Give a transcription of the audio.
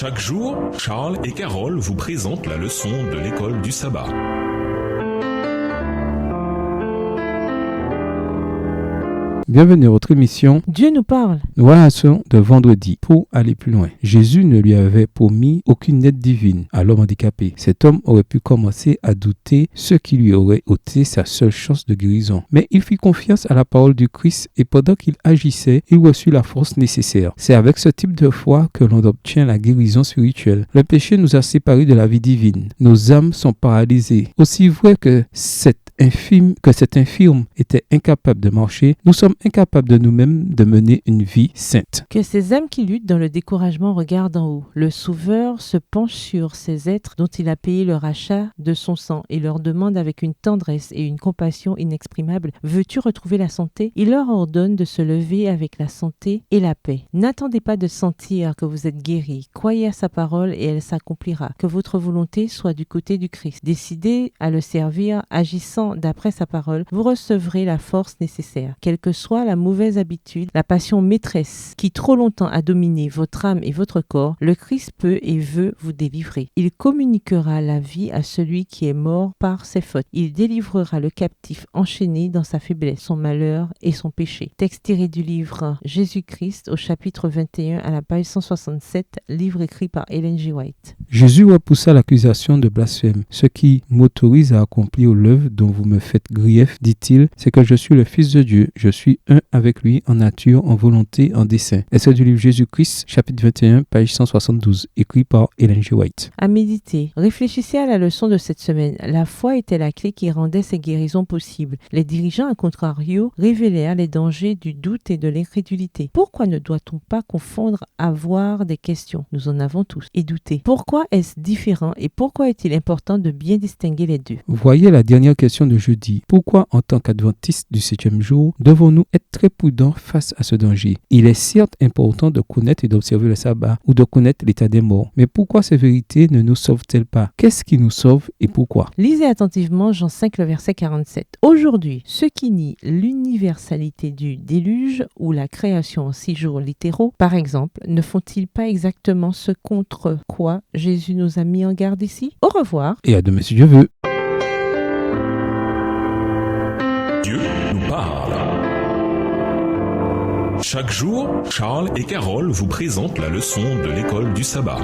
Chaque jour, Charles et Carole vous présentent la leçon de l'école du sabbat. Bienvenue à votre émission Dieu nous parle. Voilà son de vendredi. Pour aller plus loin, Jésus ne lui avait promis aucune aide divine à l'homme handicapé. Cet homme aurait pu commencer à douter, ce qui lui aurait ôté sa seule chance de guérison. Mais il fit confiance à la parole du Christ et pendant qu'il agissait, il reçut la force nécessaire. C'est avec ce type de foi que l'on obtient la guérison spirituelle. Le péché nous a séparés de la vie divine. Nos âmes sont paralysées. Aussi vrai que cet infirme était incapable de marcher, nous sommes incapables de nous-mêmes de mener une vie sainte. Que ces âmes qui luttent dans le découragement regardent en haut. Le Sauveur se penche sur ces êtres dont il a payé le rachat de son sang et leur demande avec une tendresse et une compassion inexprimables: veux-tu retrouver la santé? Il leur ordonne de se lever avec la santé et la paix. N'attendez pas de sentir que vous êtes guéris. Croyez à sa parole et elle s'accomplira. Que votre volonté soit du côté du Christ. Décidez à le servir, agissant d'après sa parole, vous recevrez la force nécessaire. Quelle que soit la mauvaise habitude, la passion maîtresse qui trop longtemps a dominé votre âme et votre corps, le Christ peut et veut vous délivrer. Il communiquera la vie à celui qui est mort par ses fautes. Il délivrera le captif enchaîné dans sa faiblesse, son malheur et son péché. Texte tiré du livre Jésus-Christ au chapitre 21 à la page 167, livre écrit par Ellen G. White. Jésus repoussa l'accusation de blasphème. Ce qui m'autorise à accomplir l'œuvre dont vous me faites grief, dit-il, c'est que je suis le Fils de Dieu. Je suis un avec lui en nature, en volonté, en dessein. Extrait du livre Jésus-Christ, chapitre 21, page 172, écrit par Ellen G. White. À méditer. Réfléchissez à la leçon de cette semaine. La foi était la clé qui rendait ces guérisons possibles. Les dirigeants, à contrario, révélèrent les dangers du doute et de l'incrédulité. Pourquoi ne doit-on pas confondre avoir des questions? Nous en avons tous. Et douter. Pourquoi est-ce différent et pourquoi est-il important de bien distinguer les deux? Voyez la dernière question de jeudi. Pourquoi, en tant qu'adventistes du 7e jour, devons-nous être très prudents face à ce danger? Il est certes important de connaître et d'observer le sabbat ou de connaître l'état des morts. Mais pourquoi ces vérités ne nous sauvent-elles pas? Qu'est-ce qui nous sauve et pourquoi? Lisez attentivement Jean 5, le verset 47. Aujourd'hui, ceux qui nient l'universalité du déluge ou la création en 6 jours littéraux, par exemple, ne font-ils pas exactement ce contre quoi Jésus nous a mis en garde ici? Au revoir. Et à demain si Dieu veut. Dieu nous parle. Chaque jour, Charles et Carole vous présentent la leçon de l'école du sabbat.